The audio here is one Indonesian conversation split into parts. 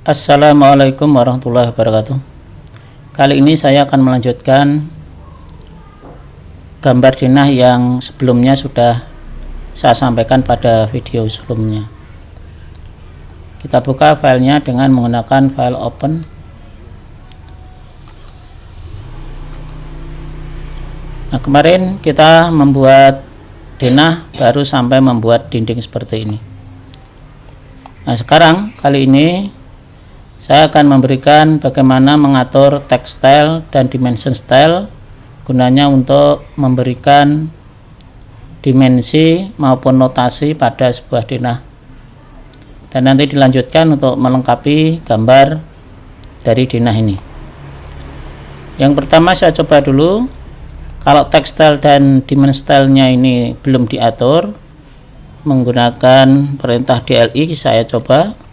Assalamualaikum warahmatullahi wabarakatuh. Kali ini saya akan melanjutkan gambar denah yang sebelumnya sudah saya sampaikan pada video sebelumnya. Kita buka filenya dengan menggunakan file open. Nah, kemarin kita membuat denah baru sampai membuat dinding seperti ini. Nah, sekarang kali ini saya akan memberikan bagaimana mengatur text style dan dimension style, gunanya untuk memberikan dimensi maupun notasi pada sebuah denah, dan nanti dilanjutkan untuk melengkapi gambar dari denah ini. Yang pertama saya coba dulu, kalau text style dan dimension style-nya ini belum diatur, menggunakan perintah DLI saya coba.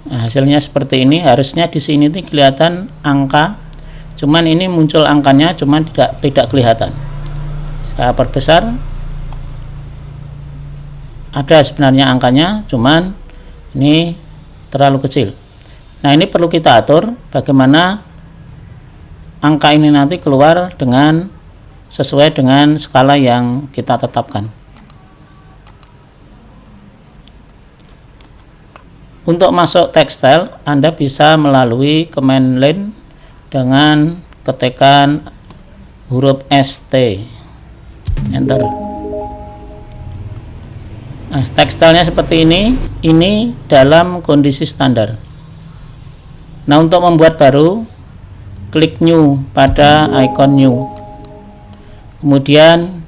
Nah, hasilnya seperti ini. Harusnya di sini tuh kelihatan angka, cuman ini muncul angkanya, cuman tidak kelihatan. Saya perbesar, ada sebenarnya angkanya, cuman ini terlalu kecil. Nah, ini perlu kita atur bagaimana angka ini nanti keluar dengan sesuai dengan skala yang kita tetapkan. Untuk masuk text style, Anda bisa melalui command line dengan ketikkan huruf ST, enter. Nah, text style-nya seperti ini dalam kondisi standar. Nah, untuk membuat baru, klik new pada icon new, kemudian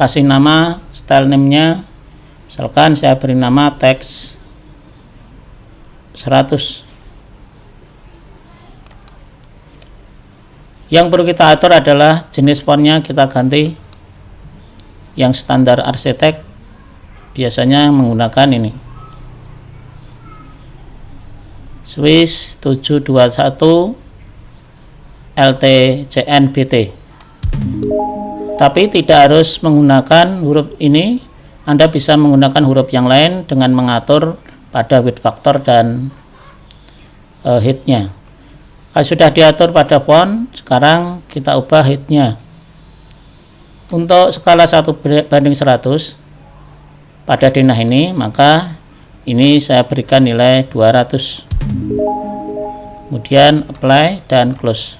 kasih nama style name-nya, misalkan saya beri nama text 100. Yang perlu kita atur adalah jenis fontnya, kita ganti yang standar arsitek, biasanya menggunakan ini Swiss 721 LTCNBT, tapi tidak harus menggunakan huruf ini. Anda bisa menggunakan huruf yang lain dengan mengatur pada width factor dan height-nya. Kalau sudah diatur pada font, sekarang kita ubah height-nya. Untuk skala 1:100 pada denah ini, maka ini saya berikan nilai 200. Kemudian apply dan close.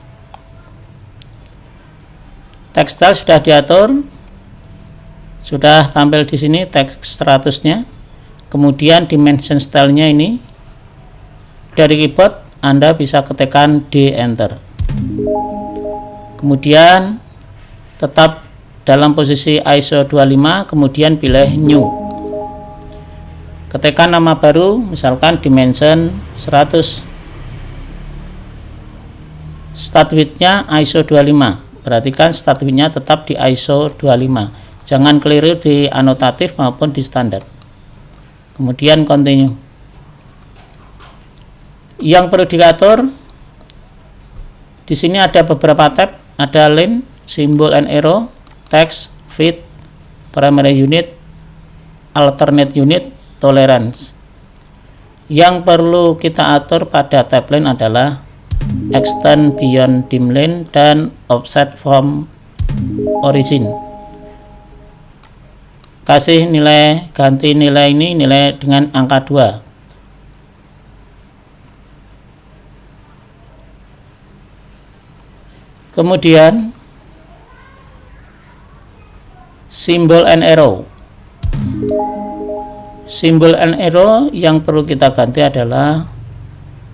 Text style sudah diatur, sudah tampil di sini text 100-nya. Kemudian dimension style-nya ini dari keyboard Anda bisa ketikkan D, enter. Kemudian tetap dalam posisi ISO 25, kemudian pilih new. Ketikkan nama baru, misalkan dimension 100. Start width-nya ISO 25. Perhatikan start width-nya tetap di ISO 25. Jangan keliru di anotatif maupun di standar. Kemudian continue. Yang perlu diatur di sini ada beberapa tab, ada line, symbol and arrow, text, fit, primary unit, alternate unit, tolerance. Yang perlu kita atur pada tab line adalah extend beyond dim line dan offset from origin. Kasih nilai, ganti nilai ini nilai dengan angka 2. Kemudian symbol and arrow. Symbol and arrow yang perlu kita ganti adalah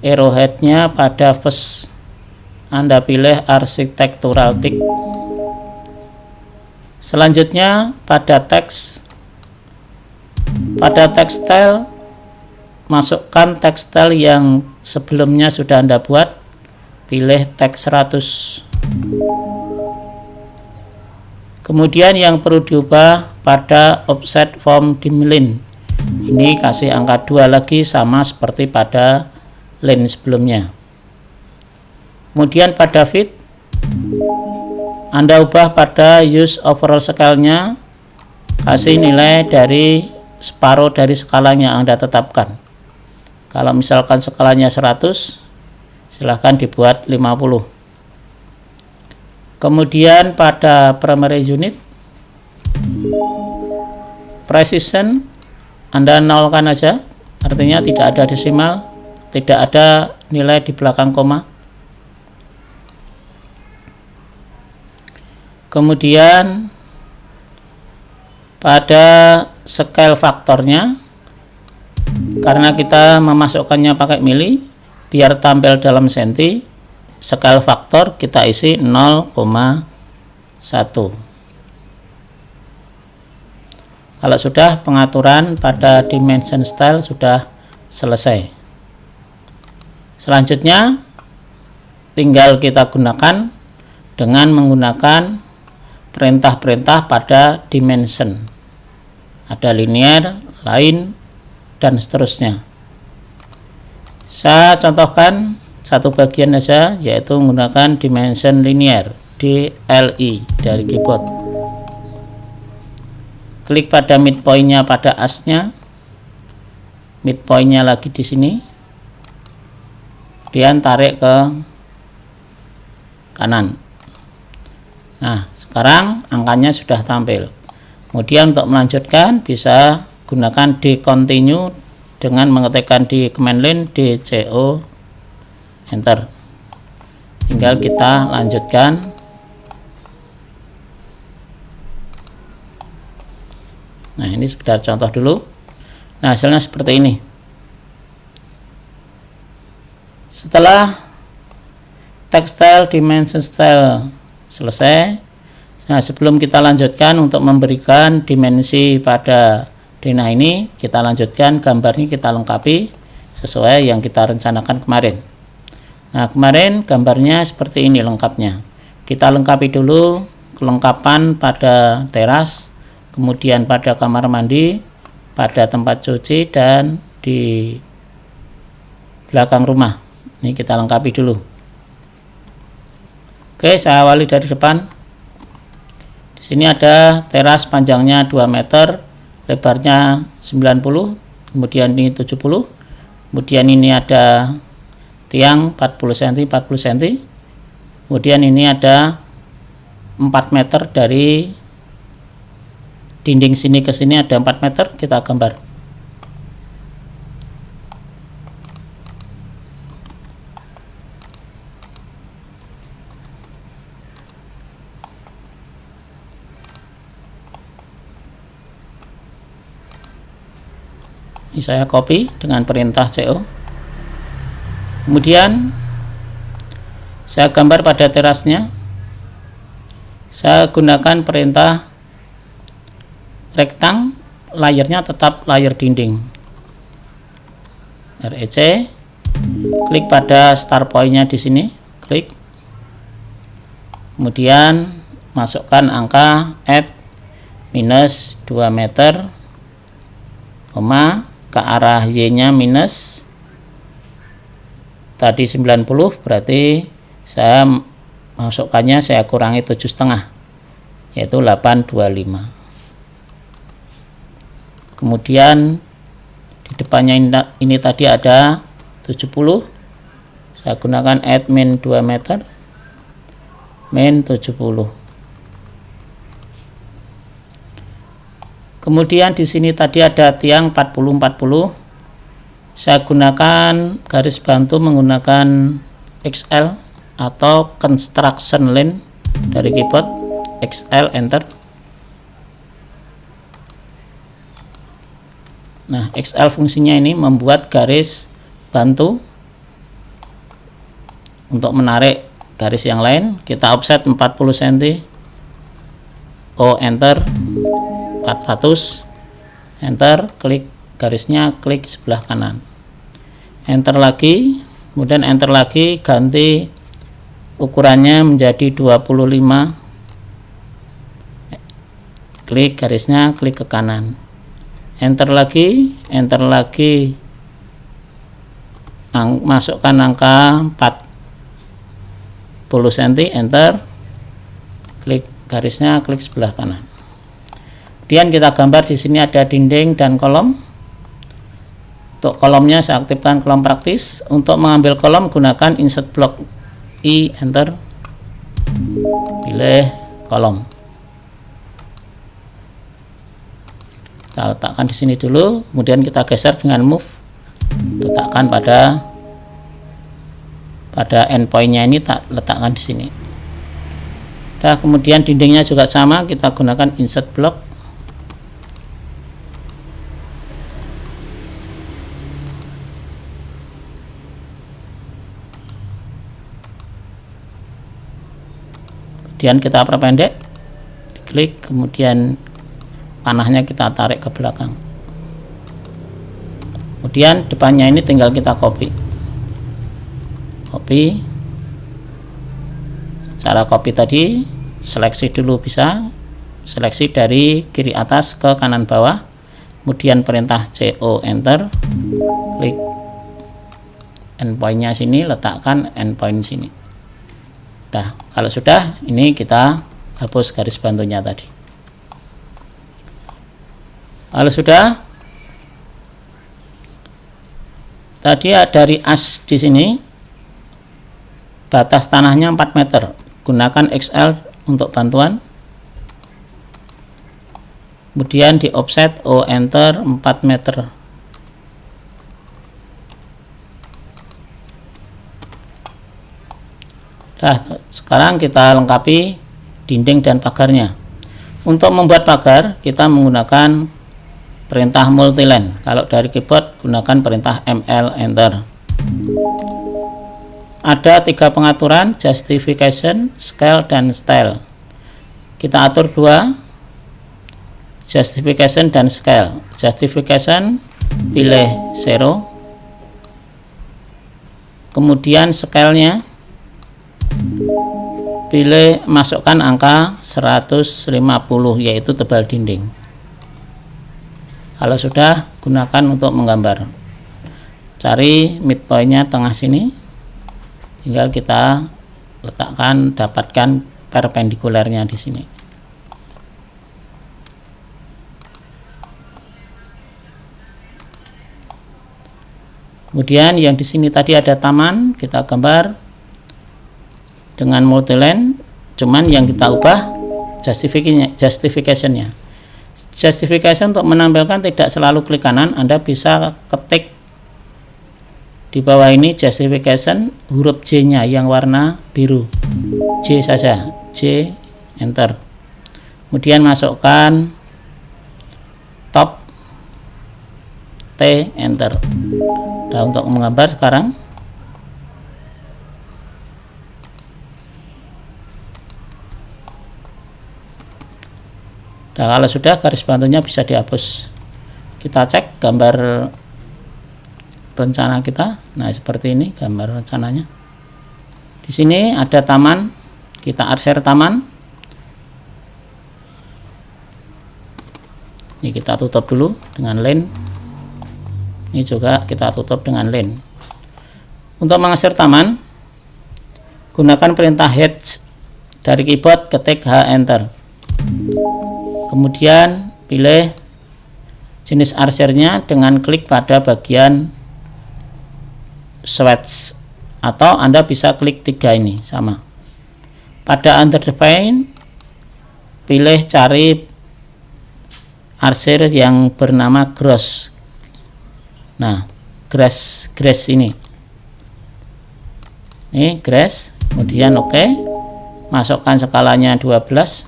arrowhead-nya pada first. Anda pilih architectural tick. Selanjutnya pada text style, masukkan text style yang sebelumnya sudah Anda buat, pilih text 100. Kemudian yang perlu diubah pada offset from dim line, ini kasih angka 2 lagi, sama seperti pada line sebelumnya. Kemudian pada fit, Anda ubah pada use overall scale-nya, kasih nilai dari separuh dari skalanya yang Anda tetapkan. Kalau misalkan skalanya 100, silahkan dibuat 50. Kemudian pada primary unit, precision Anda nolkan aja, artinya tidak ada desimal, tidak ada nilai di belakang koma. Kemudian pada scale faktornya, karena kita memasukkannya pakai mili, biar tampil dalam senti, scale faktor kita isi 0,1. Kalau sudah, pengaturan pada dimension style sudah selesai. Selanjutnya tinggal kita gunakan dengan menggunakan perintah-perintah pada dimension. Ada linear, line, dan seterusnya. Saya contohkan satu bagian saja, yaitu menggunakan dimension linear, DLI dari keyboard. Klik pada midpoint-nya pada asnya, midpoint-nya lagi di sini, kemudian tarik ke kanan. Nah, sekarang angkanya sudah tampil. Kemudian untuk melanjutkan bisa gunakan D continue dengan mengetikkan di command line DCO enter. Tinggal kita lanjutkan. Nah, ini sekedar contoh dulu. Nah, hasilnya seperti ini. Setelah text style, dimension style selesai, nah sebelum kita lanjutkan untuk memberikan dimensi pada denah ini, kita lanjutkan gambarnya, kita lengkapi sesuai yang kita rencanakan kemarin. Nah, kemarin gambarnya seperti ini lengkapnya. Kita lengkapi dulu kelengkapan pada teras, kemudian pada kamar mandi, pada tempat cuci, dan di belakang rumah. Ini kita lengkapi dulu. Oke, saya awali dari depan. Di sini ada teras panjangnya 2 meter, lebarnya 90, kemudian ini 70, kemudian ini ada tiang 40 cm, 40 cm, kemudian ini ada 4 meter dari dinding sini ke sini ada 4 meter, kita gambar. Ini saya copy dengan perintah CO. Kemudian saya gambar pada terasnya. Saya gunakan perintah rektang, layernya tetap layer dinding. REC. Klik pada start point-nya di sini, klik. Kemudian masukkan angka add minus 2 meter, ke arah Y-nya minus tadi 90, berarti saya masukkannya saya kurangi 7,5, yaitu 825. Kemudian di depannya ini tadi ada 70, saya gunakan add min 2 meter, min 70. Kemudian di sini tadi ada tiang 40-40. Saya gunakan garis bantu menggunakan XL atau construction line dari keyboard, XL enter. Nah, XL fungsinya ini membuat garis bantu untuk menarik garis yang lain. Kita offset 40 cm. O enter. 400, enter, klik garisnya, klik sebelah kanan, enter lagi, kemudian enter lagi, ganti ukurannya menjadi 25, klik garisnya, klik ke kanan, enter lagi, masukkan angka 40 cm, enter, klik garisnya, klik sebelah kanan. Kemudian kita gambar di sini ada dinding dan kolom. Untuk kolomnya saya aktifkan kolom praktis. Untuk mengambil kolom gunakan insert block I, enter. Pilih kolom. Kita letakkan di sini dulu, kemudian kita geser dengan move. Letakkan pada endpointnya ini, tak letakkan di sini. Nah, kemudian dindingnya juga sama, kita gunakan insert block. Kemudian kita perpendek, klik, kemudian panahnya kita tarik ke belakang. Kemudian depannya ini tinggal kita copy. Cara copy tadi, seleksi dulu bisa, seleksi dari kiri atas ke kanan bawah, kemudian perintah CO, enter, klik endpointnya sini, letakkan endpoint sini. Nah, kalau sudah, ini kita hapus garis bantunya tadi. Kalau sudah, tadi dari as di sini, batas tanahnya 4 meter. Gunakan XL untuk bantuan. Kemudian di offset O, enter, 4 meter. Nah, sekarang kita lengkapi dinding dan pagarnya. Untuk membuat pagar, kita menggunakan perintah multiline. Kalau dari keyboard, gunakan perintah ML, enter. Ada 3 pengaturan, justification, scale, dan style. Kita atur 2, justification dan scale. Justification, pilih 0. Kemudian scale-nya, pilih, masukkan angka 150, yaitu tebal dinding. Kalau sudah, gunakan untuk menggambar. Cari midpointnya tengah sini, tinggal kita letakkan, dapatkan perpendikulernya di sini. Kemudian yang di sini tadi ada taman, kita gambar dengan multiline, cuman yang kita ubah justification-nya. Justification untuk menampilkan tidak selalu klik kanan, Anda bisa ketik di bawah ini justification, huruf J-nya yang warna biru, J saja, J, enter. Kemudian masukkan top, T, enter. Nah, untuk menggambar sekarang, nah, kalau sudah, garis bantunya bisa dihapus. Kita cek gambar rencana kita. Nah, seperti ini gambar rencananya. Di sini ada taman, kita arsir taman. Ini kita tutup dulu dengan line. Ini juga kita tutup dengan line. Untuk mengarsir taman, gunakan perintah head dari keyboard, ketik H, enter. Kemudian pilih jenis arsirnya dengan klik pada bagian swatch, atau Anda bisa klik 3 ini, sama. Pada underdefine, pilih cari arsir yang bernama gross. Nah, grass ini. Ini grass, kemudian oke. Masukkan skalanya 12.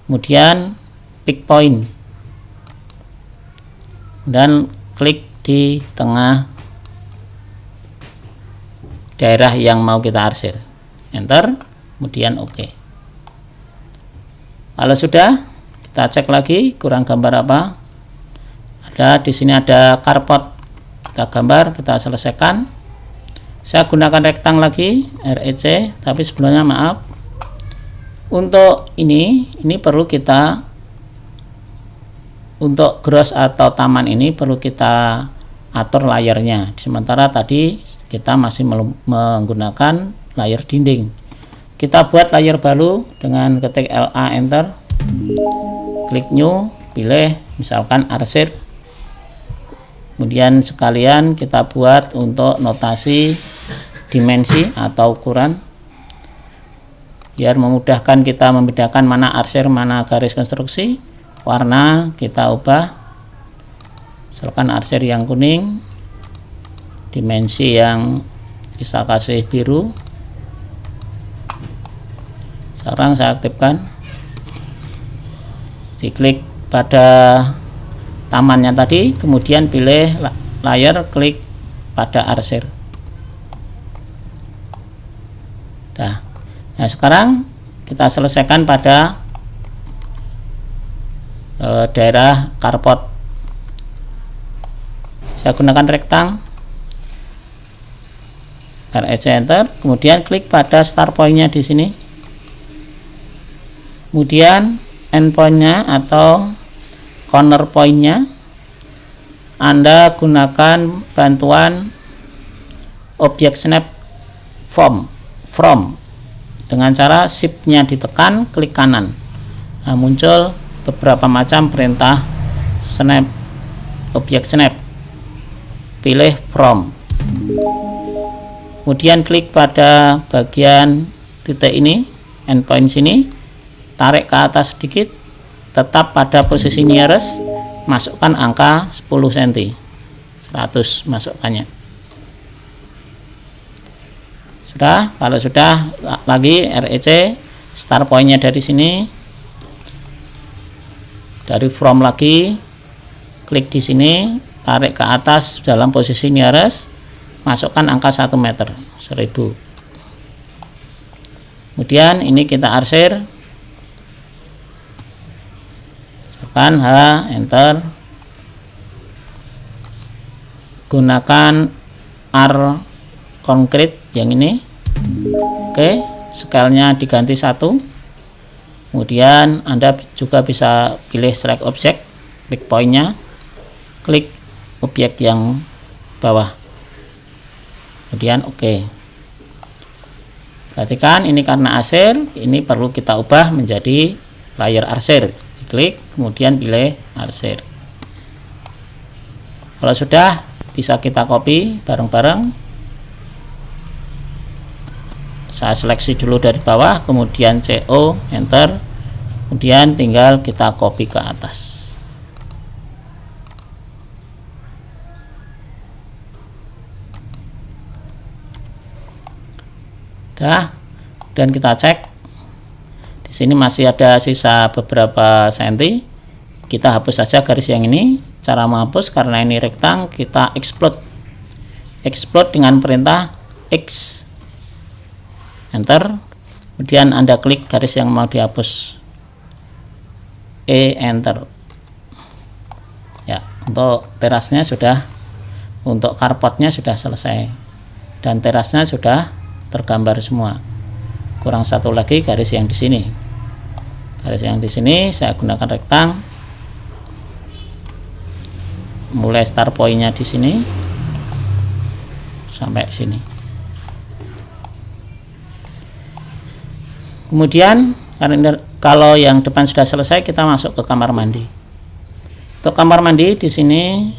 Kemudian pick point dan klik di tengah daerah yang mau kita arsir, enter, kemudian oke. Kalau sudah, kita cek lagi kurang gambar apa. Ada di sini ada carport, kita gambar, kita selesaikan. Saya gunakan rektang lagi, REC, tapi sebelumnya maaf, untuk ini perlu kita, untuk gross atau taman ini perlu kita atur layarnya. Sementara tadi kita masih menggunakan layar dinding. Kita buat layar baru dengan ketik LA, enter. klik new, pilih misalkan arsir. Kemudian sekalian kita buat untuk notasi dimensi atau ukuran biar memudahkan kita membedakan mana arsir, mana garis konstruksi. Warna kita ubah, misalkan arsir yang kuning, dimensi yang kita kasih biru. Sekarang saya aktifkan, diklik pada tamannya tadi, kemudian pilih layar, klik pada arsir. Nah, sekarang kita selesaikan pada daerah carport. Saya gunakan rektang, REC enter, kemudian klik pada start point-nya di sini. Kemudian endpoint-nya atau corner point-nya Anda gunakan bantuan objek snap from dengan cara shift-nya ditekan, klik kanan. Nah, muncul beberapa macam perintah snap, objek snap. Pilih from, kemudian klik pada bagian titik ini, endpoint sini, tarik ke atas sedikit, tetap pada posisi nearest, masukkan angka 10 cm, 100 masukkannya. Sudah, kalau sudah, lagi REC start point-nya dari sini, dari from lagi, klik di sini, tarik ke atas dalam posisi nearest, masukkan angka 1 meter, 1000. Kemudian ini kita arsir, masukkan H, enter, gunakan R konkret yang ini. Oke, scale-nya diganti 1. Kemudian Anda juga bisa pilih select object, klik point-nya, klik objek yang bawah, kemudian oke. Perhatikan ini karena arsir, ini perlu kita ubah menjadi layer arsir. Diklik, kemudian pilih arsir. Kalau sudah, bisa kita copy bareng-bareng. Saya seleksi dulu dari bawah, kemudian CO, enter, kemudian tinggal kita copy ke atas. Dan kita cek, di sini masih ada sisa beberapa senti. Kita hapus saja garis yang ini. Cara menghapus, karena ini rektang, kita explode dengan perintah X, enter, kemudian Anda klik garis yang mau dihapus, E, enter. Ya, untuk terasnya sudah, untuk carportnya sudah selesai, dan terasnya sudah tergambar semua. Kurang satu lagi garis yang di sini. Garis yang di sini saya gunakan rektang, mulai start point-nya di sini sampai sini. Kemudian kalau yang depan sudah selesai, kita masuk ke kamar mandi. Untuk kamar mandi di sini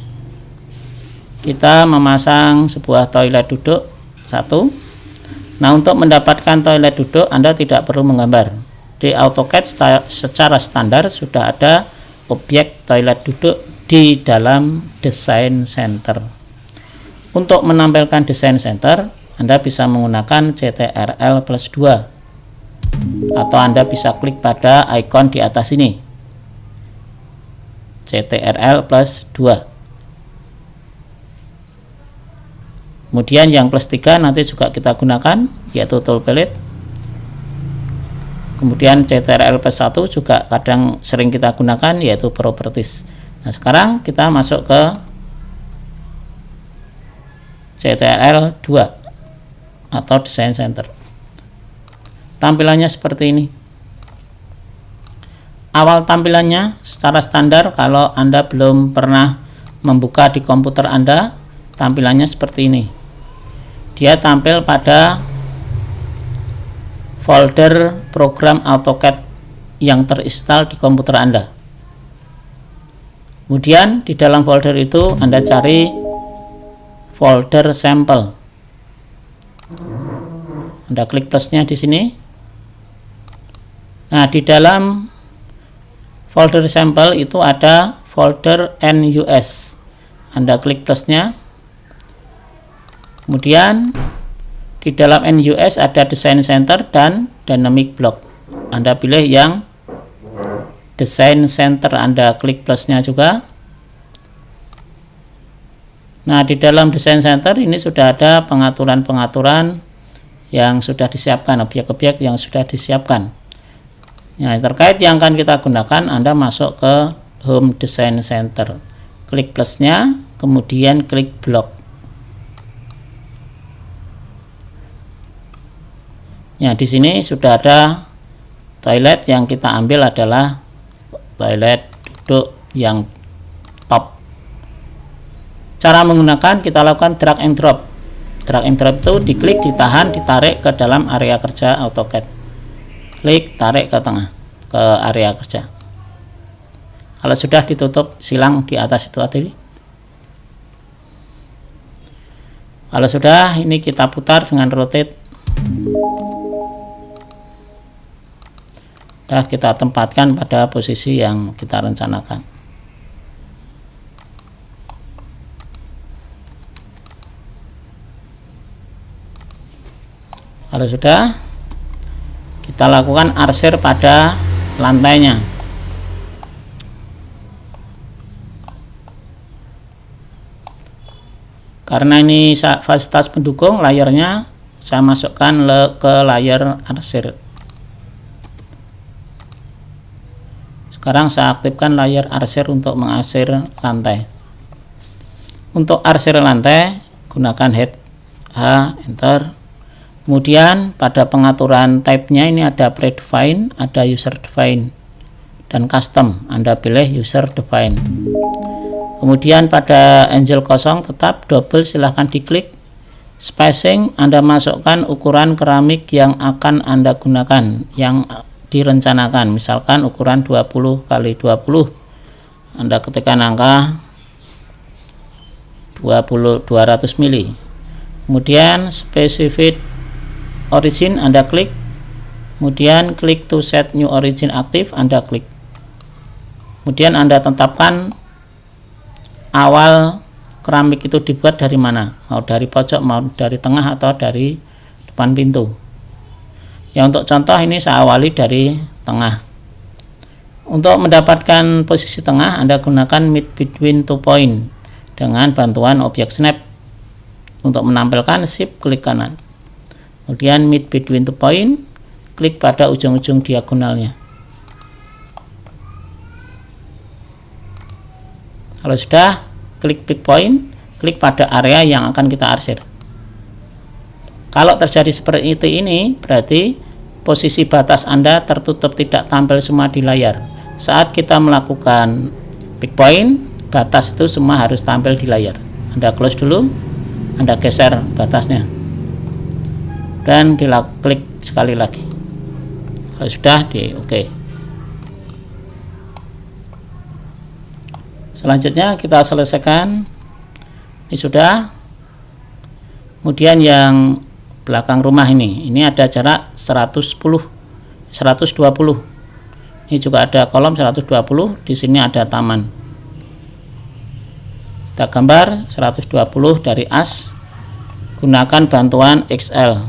kita memasang sebuah toilet duduk 1. Nah, untuk mendapatkan toilet duduk Anda tidak perlu menggambar. Di AutoCAD secara standar sudah ada objek toilet duduk di dalam Design Center. Untuk menampilkan Design Center, Anda bisa menggunakan CTRL+2. Atau Anda bisa klik pada icon di atas ini, CTRL+2. Kemudian yang +3 nanti juga kita gunakan, yaitu tool palette. Kemudian CTRL+1 juga kadang sering kita gunakan, yaitu properties. Nah, sekarang kita masuk ke CTRL2 atau Design Center. Tampilannya seperti ini. Awal tampilannya secara standar, kalau Anda belum pernah membuka di komputer Anda, tampilannya seperti ini. Dia tampil pada folder program AutoCAD yang terinstall di komputer Anda. Kemudian di dalam folder itu Anda cari folder sampel. Anda klik plusnya di sini. Nah, di dalam folder sampel itu ada folder NUS. Anda klik plusnya. Kemudian di dalam NUS ada Design Center dan Dynamic Block. Anda pilih yang Design Center, Anda klik plusnya juga. Nah, di dalam Design Center ini sudah ada pengaturan-pengaturan yang sudah disiapkan, objek-objek yang sudah disiapkan. Nah, terkait yang akan kita gunakan, Anda masuk ke Home Design Center. Klik plusnya, kemudian klik Block. Nah, di sini sudah ada toilet, yang kita ambil adalah toilet duduk yang top. Cara menggunakan, kita lakukan drag and drop. Drag and drop itu diklik, ditahan, ditarik ke dalam area kerja AutoCAD. Klik, tarik ke tengah, ke area kerja. Kalau sudah ditutup silang di atas itu tadi. Kalau sudah, ini kita putar dengan rotate. Nah, kita tempatkan pada posisi yang kita rencanakan. Kalau sudah, kita lakukan arsir pada lantainya. Karena ini fasilitas pendukung, layarnya saya masukkan ke layar arsir. Sekarang saya aktifkan layar arsir untuk mengarsir lantai. Untuk arsir lantai, gunakan H, Enter. Kemudian pada pengaturan type-nya ini ada Predefine, ada User Define, dan Custom. Anda pilih User Define. Kemudian pada angle kosong tetap double, silahkan diklik. Spacing, Anda masukkan ukuran keramik yang akan Anda gunakan, yang direncanakan, misalkan ukuran 20 x 20. Anda ketikkan angka 200 mili. Kemudian specific origin Anda klik, kemudian klik to set new origin aktif, Anda klik. Kemudian Anda tetapkan awal keramik itu dibuat dari mana, mau dari pojok, mau dari tengah, atau dari depan pintu. Ya, untuk contoh ini saya awali dari tengah. Untuk mendapatkan posisi tengah, Anda gunakan meet between two point dengan bantuan objek snap. Untuk menampilkan, shift klik kanan. Kemudian meet between two point, klik pada ujung-ujung diagonalnya. Kalau sudah, klik pick point, klik pada area yang akan kita arsir. Kalau terjadi seperti ini, berarti posisi batas Anda tertutup, tidak tampil semua di layar. Saat kita melakukan pick point, batas itu semua harus tampil di layar. Anda close dulu, Anda geser batasnya, dan klik sekali lagi. Kalau sudah, di OK. Selanjutnya kita selesaikan. Ini sudah. Kemudian yang belakang rumah ini ada jarak 120. Ini juga ada kolom 120. Di sini ada taman. Kita gambar 120 dari as. Gunakan bantuan XL.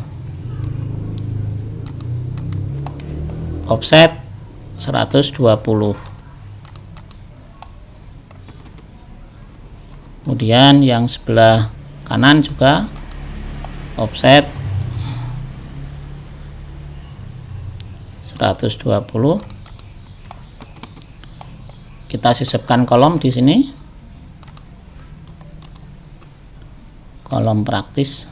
Offset 120. Kemudian yang sebelah kanan juga offset 120. Kita sisipkan kolom di sini. Kolom praktis.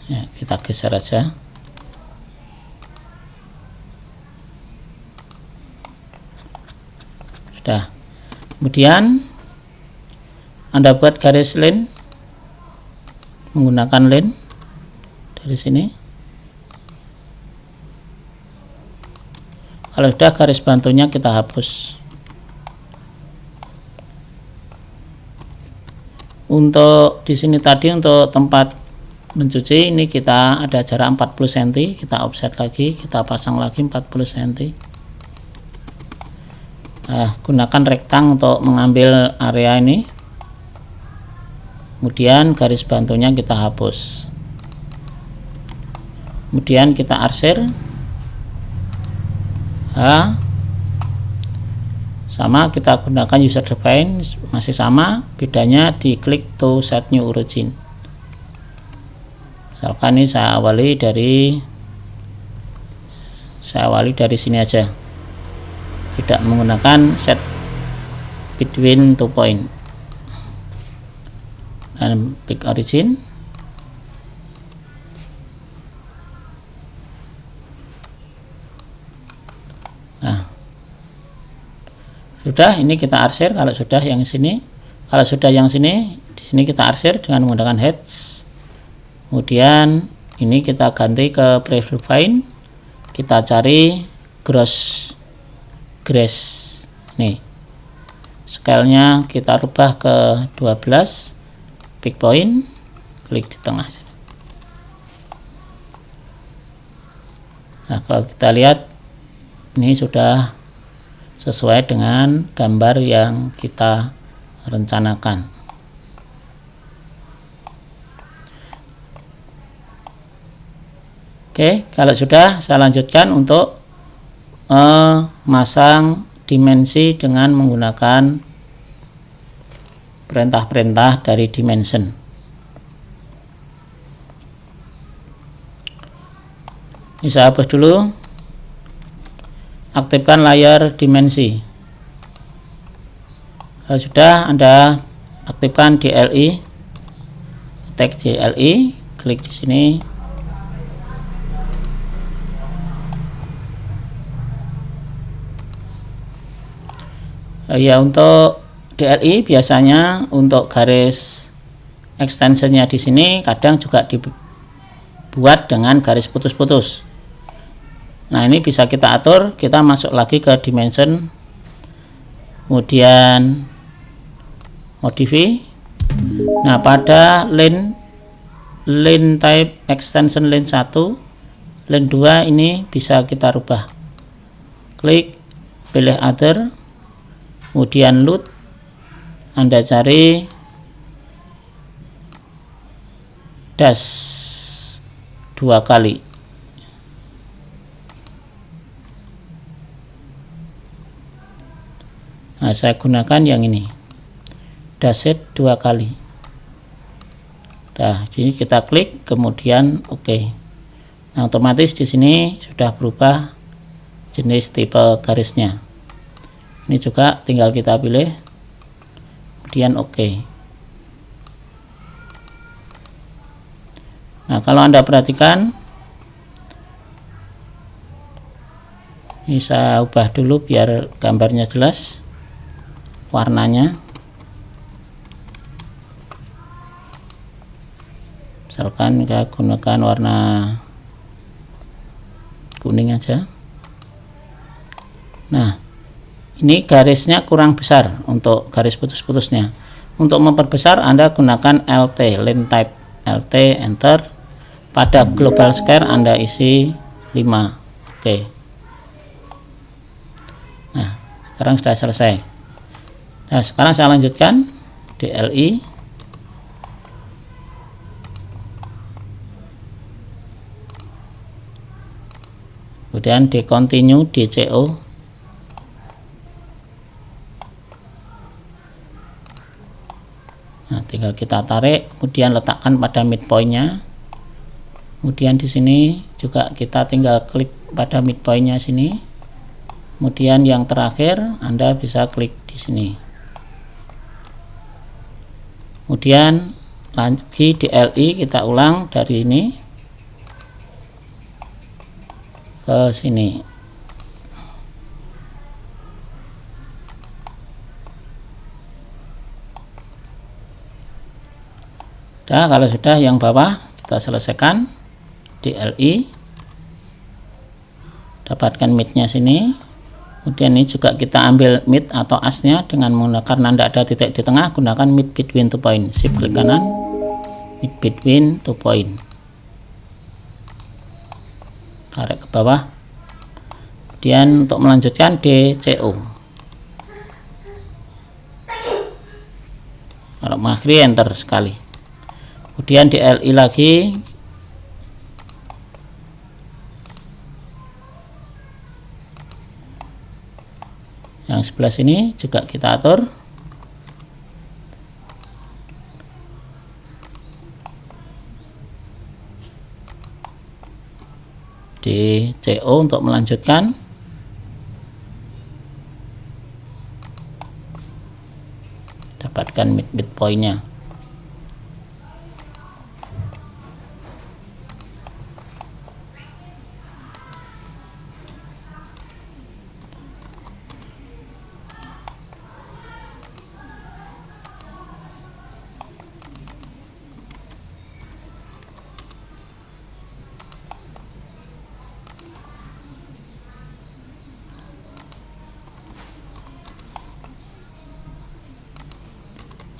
Ya, kita geser aja. Sudah. Kemudian Anda buat garis line menggunakan line dari sini. Kalau sudah, garis bantunya kita hapus. Untuk di sini tadi untuk tempat mencuci ini kita ada jarak 40 cm, kita offset lagi, kita pasang lagi 40 cm. Gunakan rektang untuk mengambil area ini. Kemudian garis bantunya kita hapus. Kemudian kita arsir. Sama, kita gunakan user define, masih sama, bedanya di klik to set new origin. Misalkan ini saya awali dari sini aja, tidak menggunakan set between two point dan pick origin. Sudah, ini kita arsir. Kalau sudah yang sini, di sini kita arsir dengan menggunakan heads. Kemudian ini kita ganti ke prefine, kita cari grace nih, scale-nya kita rubah ke 12, pick point, klik di tengah sini. Nah, kalau kita lihat ini sudah sesuai dengan gambar yang kita rencanakan. Oke, kalau sudah, saya lanjutkan untuk memasang dimensi dengan menggunakan perintah-perintah dari dimension. Ini saya hapus dulu. Aktifkan layar dimensi. Kalau sudah, Anda aktifkan DLI, tag DLI, klik di sini. Ya, untuk DLI biasanya untuk garis extensionnya di sini kadang juga dibuat dengan garis putus-putus. Nah, ini bisa kita atur, kita masuk lagi ke dimension, kemudian modify. Nah, pada line type extension line 1, line 2 ini bisa kita rubah. Klik, pilih other, kemudian load, Anda cari dash 2 kali. Nah, saya gunakan yang ini, dasset 2 kali. Nah, jadi kita klik, kemudian OK. Nah, otomatis di sini sudah berubah jenis tipe garisnya. Ini juga tinggal kita pilih, kemudian OK. Nah, kalau Anda perhatikan, ini saya ubah dulu biar gambarnya jelas. Warnanya, misalkan kita gunakan warna kuning aja. Nah, ini garisnya kurang besar untuk garis putus-putusnya. Untuk memperbesar, Anda gunakan LT, line type, LT, enter. Pada global square Anda isi 5. Oke. Nah, sekarang sudah selesai. Nah, sekarang saya lanjutkan DLI. Kemudian di continue DCO. Nah, tinggal kita tarik, kemudian letakkan pada midpointnya. Kemudian di sini juga kita tinggal klik pada midpointnya sini. Kemudian yang terakhir Anda bisa klik di sini. Kemudian lagi DLI, kita ulang dari ini ke sini. Nah, kalau sudah yang bawah kita selesaikan DLI. dapatkan midnya sini. Kemudian ini juga kita ambil mid atau asnya dengan menggunakan, karena tidak ada titik di tengah, gunakan mid between two point. Shift klik kanan, mid between two point, tarik ke bawah. Kemudian untuk melanjutkan DCO, kalau mengakhiri enter sekali. Kemudian DLI lagi, yang sebelah sini juga kita atur. DCO untuk melanjutkan. Dapatkan mid pointnya.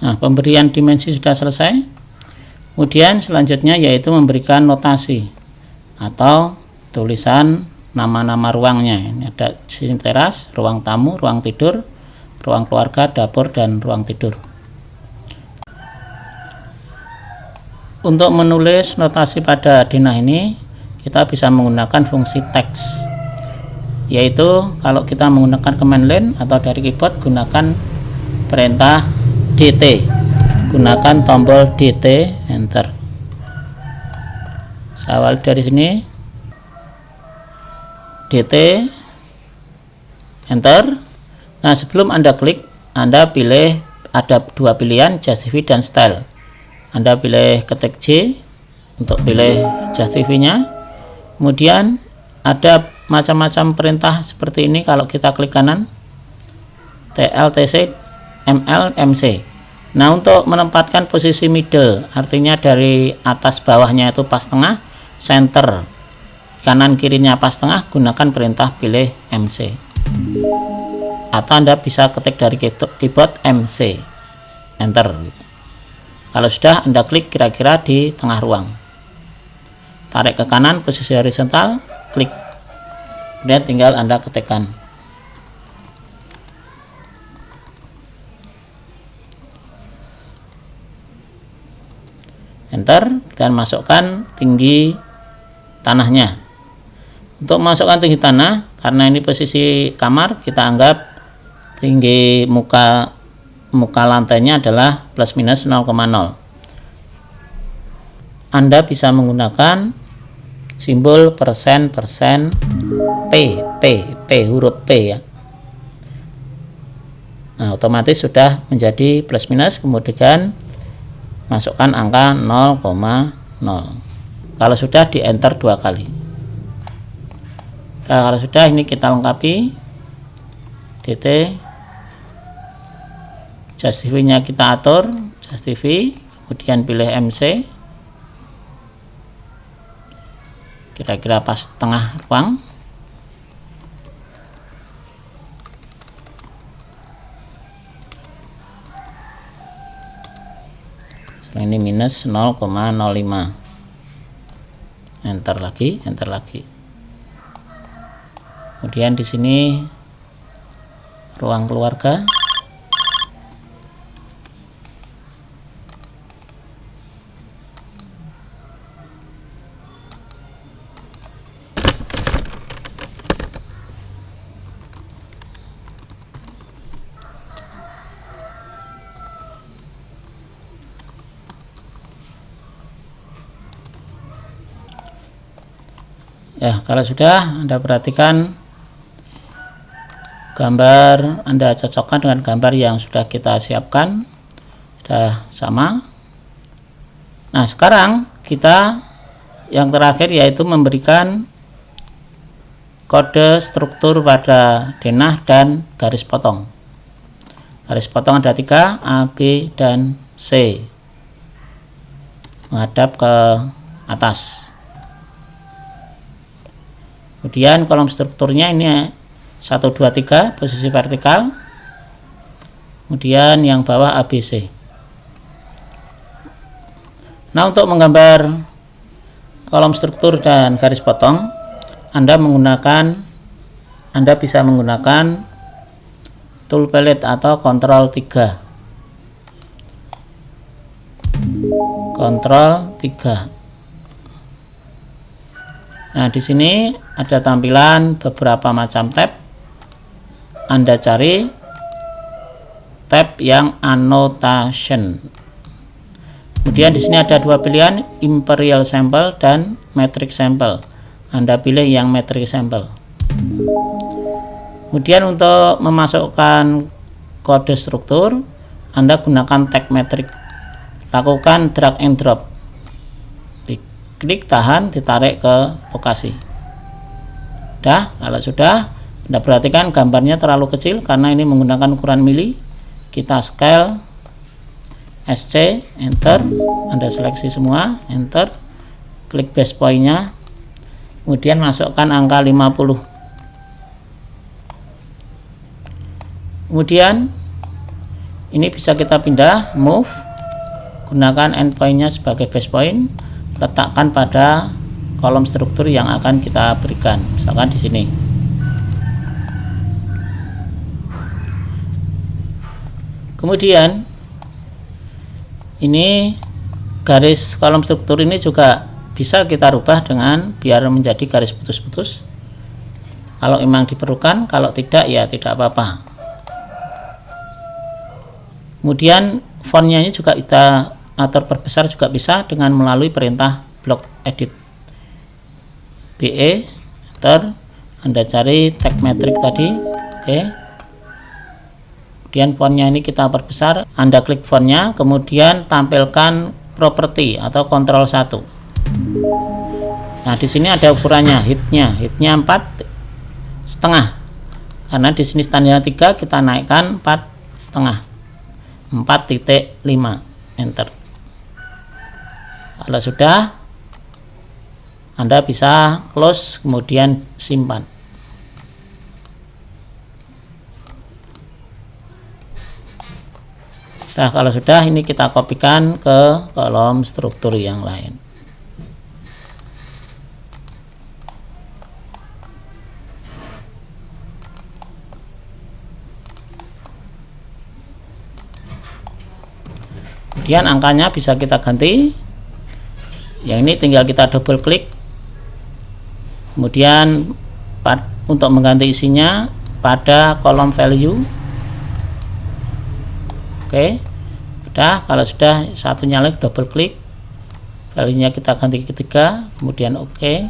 Nah, pemberian dimensi sudah selesai. Kemudian selanjutnya yaitu memberikan notasi atau tulisan nama-nama ruangnya. Ini ada sini teras, ruang tamu, ruang tidur, ruang keluarga, dapur, dan ruang tidur. Untuk menulis notasi pada denah ini, kita bisa menggunakan fungsi teks. Yaitu kalau kita menggunakan command line atau dari keyboard, gunakan perintah DT, gunakan tombol DT, enter. Saya awal dari sini, DT, enter. Nah, sebelum Anda klik, Anda pilih, ada dua pilihan, justify dan style. Anda pilih ketik J untuk pilih justify-nya. Kemudian ada macam-macam perintah seperti ini. Kalau kita klik kanan, TLTC, ML, MC. Nah, untuk menempatkan posisi middle, artinya dari atas bawahnya itu pas tengah, center, kanan kirinya pas tengah, gunakan perintah pilih MC. Atau Anda bisa ketik dari keyboard MC, enter. Kalau sudah, Anda klik kira-kira di tengah ruang, tarik ke kanan posisi horizontal, klik, kemudian tinggal Anda ketikkan. Enter dan masukkan tinggi tanahnya. Untuk masukkan tinggi tanah, karena ini posisi kamar, kita anggap tinggi muka lantainya adalah plus minus 0,0. Anda bisa menggunakan simbol persen P huruf P ya. Nah, otomatis sudah menjadi plus minus, kemudian masukkan angka 0,0. Kalau sudah, di enter 2 kali. Nah, kalau sudah, ini kita lengkapi. DT, justify-nya kita atur, justify, kemudian pilih MC, kira-kira pas tengah ruang. Ini minus 0,05. Enter lagi, enter lagi. Kemudian di sini ruang keluarga. Ya, kalau sudah, Anda perhatikan gambar Anda cocokkan dengan gambar yang sudah kita siapkan, sudah sama. Nah, sekarang kita yang terakhir yaitu memberikan kode struktur pada denah dan garis potong. Garis potong ada 3, A, B, dan C, menghadap ke atas. Kemudian kolom strukturnya ini 1, 2, 3 posisi vertikal. Kemudian yang bawah ABC. Nah, untuk menggambar kolom struktur dan garis potong, Anda bisa menggunakan tool palette atau Ctrl 3. Ctrl 3. Nah, di sini ada tampilan beberapa macam tab. Anda cari tab yang annotation. Kemudian di sini ada dua pilihan, imperial sample dan metric sample. Anda pilih yang metric sample. Kemudian untuk memasukkan kode struktur, Anda gunakan tag metric. Lakukan drag and drop. Klik, tahan, ditarik ke lokasi. Kalau sudah, Anda perhatikan gambarnya terlalu kecil karena ini menggunakan ukuran mili. Kita scale SC, enter. Anda seleksi semua, enter. Klik base point-nya. Kemudian masukkan angka 50. Kemudian ini bisa kita pindah, move. Gunakan endpoint-nya sebagai base point. Letakkan pada kolom struktur yang akan kita berikan. Misalkan di sini. Kemudian ini garis kolom struktur ini juga bisa kita rubah dengan biar menjadi garis putus-putus. Kalau memang diperlukan, kalau tidak ya tidak apa-apa. Kemudian fontnya ini juga kita atur perbesar juga bisa dengan melalui perintah block edit. BE, enter. Anda cari tag metric tadi, oke. Kemudian fontnya ini kita perbesar. Anda klik fontnya, kemudian tampilkan properti atau Ctrl 1. Nah, di sini ada ukurannya, hitnya 4,5. Karena di sini standarnya 3, kita naikkan 4,5. 4,5, enter. Kalau sudah, Anda bisa close kemudian simpan. Nah, kalau sudah, ini kita kopikan ke kolom struktur yang lain. Kemudian angkanya bisa kita ganti. Yang ini tinggal kita double klik. Kemudian untuk mengganti isinya pada kolom value. Oke, udah. Kalau sudah, satunya lagi double klik, value-nya kita ganti ketiga, kemudian oke.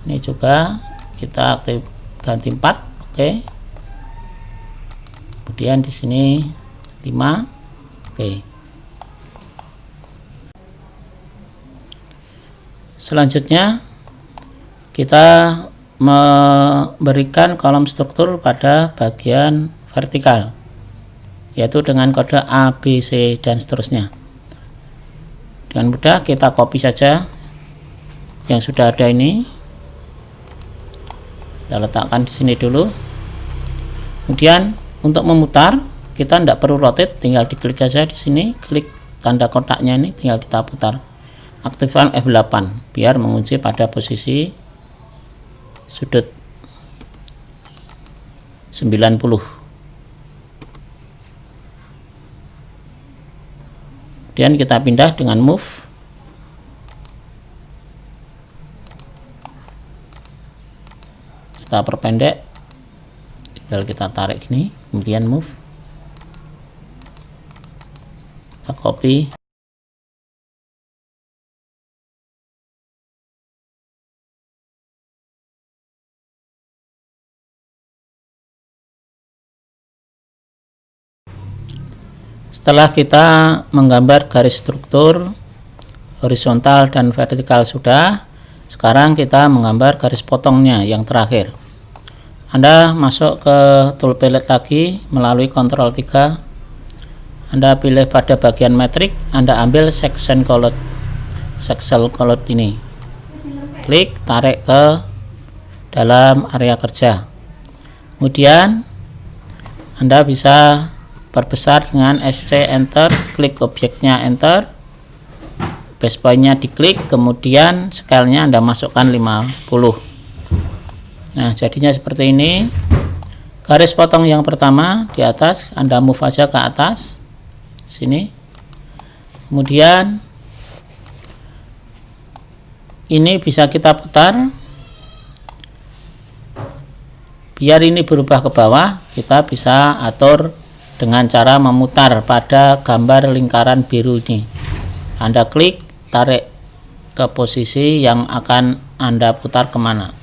Ini juga kita aktif ganti 4, oke. Kemudian di sini 5, oke. Selanjutnya kita memberikan kolom struktur pada bagian vertikal, yaitu dengan kode A, B, C, dan seterusnya. Dengan mudah kita copy saja yang sudah ada ini. Kita letakkan di sini dulu. Kemudian untuk memutar, kita tidak perlu rotate, tinggal diklik saja di sini, klik tanda kotaknya ini, tinggal kita putar. Aktifkan F8 biar mengunci pada posisi sudut 90. Kemudian kita pindah dengan move. Kita perpendek, tinggal kita tarik gini, kemudian move. Kita copy. Setelah kita menggambar garis struktur horizontal dan vertikal sudah, sekarang kita menggambar garis potongnya yang terakhir. Anda masuk ke tool palette lagi melalui Ctrl 3. Anda pilih pada bagian metrik, Anda ambil section color ini. Klik, tarik ke dalam area kerja. Kemudian Anda bisa perbesar dengan SC enter, klik objeknya enter, base point-nya diklik, kemudian scale-nya Anda masukkan 50. Nah, jadinya seperti ini. Garis potong yang pertama di atas Anda move aja ke atas sini. Kemudian ini bisa kita putar biar ini berubah ke bawah. Kita bisa atur dengan cara memutar pada gambar lingkaran biru ini. Anda klik, tarik ke posisi yang akan Anda putar kemana.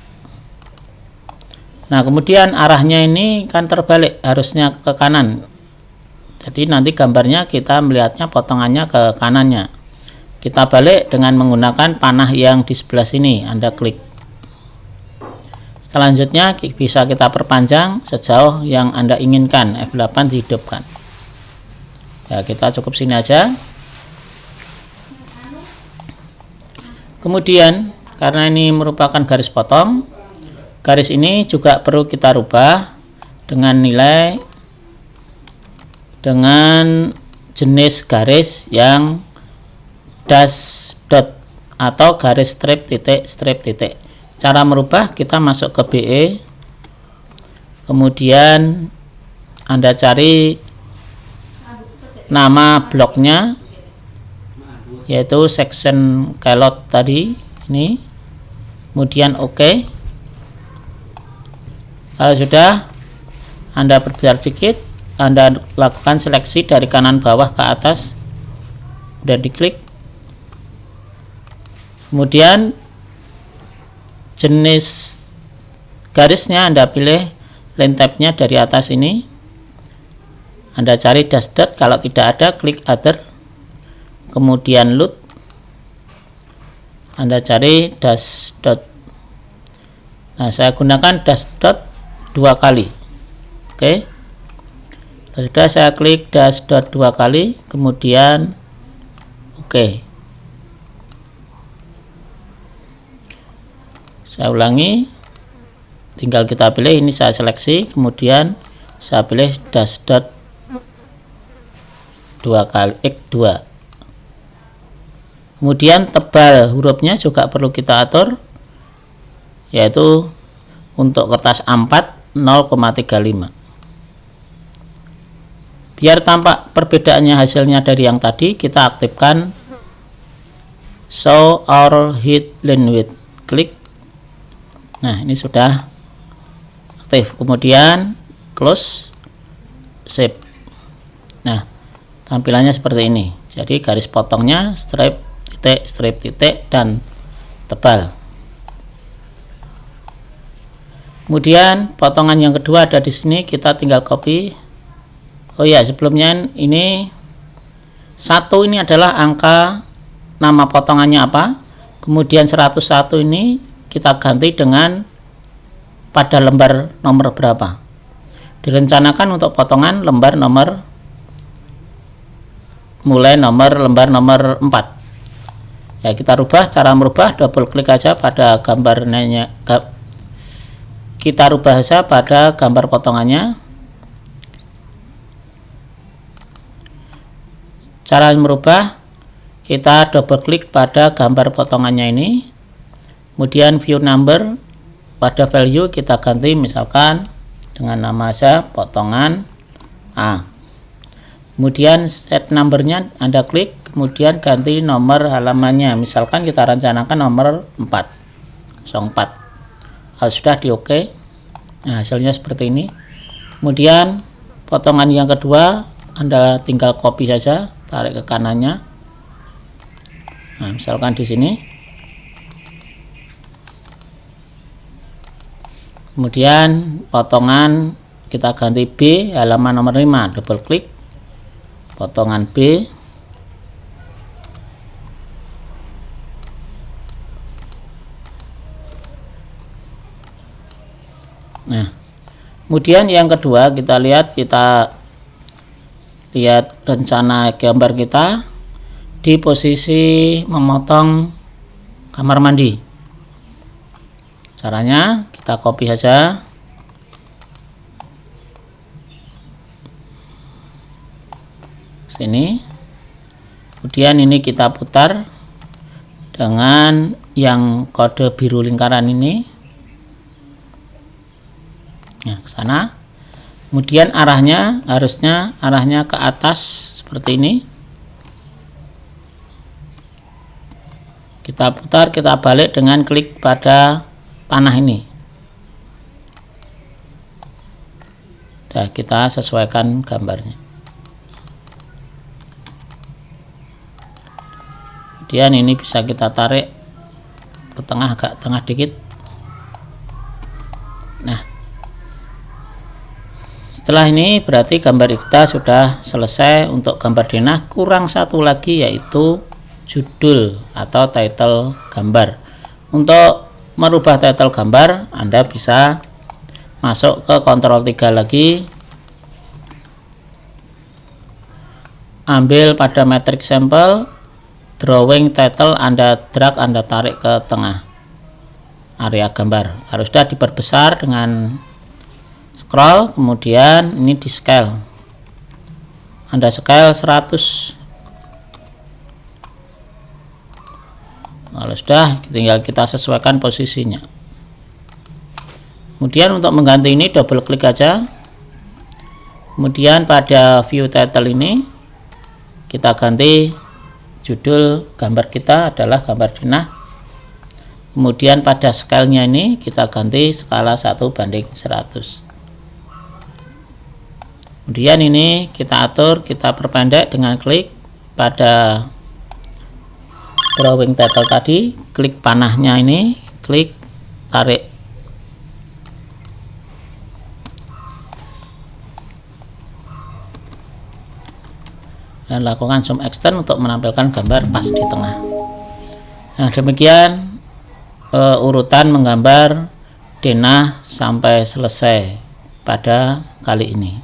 Nah, kemudian arahnya ini kan terbalik, harusnya ke kanan. Jadi nanti gambarnya kita melihatnya potongannya ke kanannya. Kita balik dengan menggunakan panah yang di sebelah sini. Anda klik. Selanjutnya bisa kita perpanjang sejauh yang Anda inginkan. F8 dihidupkan. Ya, kita cukup sini aja. Kemudian karena ini merupakan garis potong, garis ini juga perlu kita rubah dengan nilai dengan jenis garis yang dash dot atau garis strip titik. Cara merubah, kita masuk ke BE, kemudian Anda cari nama bloknya, yaitu section calot tadi ini, kemudian OK. Kalau sudah, Anda perbesar dikit, Anda lakukan seleksi dari kanan bawah ke atas, dan diklik. Kemudian jenis garisnya Anda pilih line type-nya dari atas ini. Anda cari dash dot, kalau tidak ada klik other, kemudian load, Anda cari dash dot. Nah, saya gunakan dash dot 2 kali. Oke. Sudah, saya klik dash dot 2 kali, kemudian oke. Saya ulangi, tinggal kita pilih, ini saya seleksi, kemudian saya pilih dash dot 2 kali, X2. Kemudian tebal hurufnya juga perlu kita atur, yaitu untuk kertas A4 0,35. Biar tampak perbedaannya hasilnya dari yang tadi, kita aktifkan show or hide line width, klik. Nah, ini sudah aktif. Kemudian close, save. Nah, tampilannya seperti ini. Jadi garis potongnya strip titik dan tebal. Kemudian potongan yang kedua ada di sini, kita tinggal copy. Oh ya, sebelumnya ini 1 ini adalah angka nama potongannya apa. Kemudian 101 ini kita ganti dengan pada lembar nomor berapa. Direncanakan untuk potongan lembar nomor mulai lembar nomor 4. Ya, kita rubah, cara merubah double klik aja pada gambarnya. Kita rubah saja pada gambar potongannya. Cara merubah, kita double klik pada gambar potongannya ini, kemudian view number, pada value kita ganti misalkan dengan nama saja potongan A. Kemudian set numbernya Anda klik, kemudian ganti nomor halamannya, misalkan kita rencanakan nomor 04. Kalau sudah di OK, nah hasilnya seperti ini. Kemudian potongan yang kedua Anda tinggal copy saja, tarik ke kanannya. Nah, misalkan di sini. Kemudian potongan kita ganti B, halaman nomor 5, double klik, potongan B. Nah, kemudian yang kedua kita lihat rencana gambar kita di posisi memotong kamar mandi. Caranya Kita copy saja. Sini. Kemudian ini kita putar dengan yang kode biru lingkaran ini. Nah, ke sana. Kemudian harusnya arahnya ke atas seperti ini. Kita putar, kita balik dengan klik pada panah ini. Nah, kita sesuaikan gambarnya. Kemudian ini bisa kita tarik ke tengah, agak tengah dikit. Nah, setelah ini berarti gambar kita sudah selesai untuk gambar denah. Kurang satu lagi, yaitu judul atau title gambar. Untuk merubah title gambar, Anda bisa masuk ke Ctrl 3 lagi, ambil pada matrix sampel, drawing title, Anda drag, Anda tarik ke tengah area gambar. Harus sudah diperbesar dengan scroll, kemudian ini di scale. Anda scale 100. Kalau sudah, tinggal kita sesuaikan posisinya. Kemudian untuk mengganti ini double klik aja. Kemudian pada view title ini kita ganti judul gambar kita adalah gambar denah. Kemudian pada scale-nya ini kita ganti skala 1:100. Kemudian ini kita atur, kita perpendek dengan klik pada drawing title tadi, klik panahnya ini, klik tarik. Dan lakukan zoom extend untuk menampilkan gambar pas di tengah. Nah, demikian urutan menggambar denah sampai selesai pada kali ini.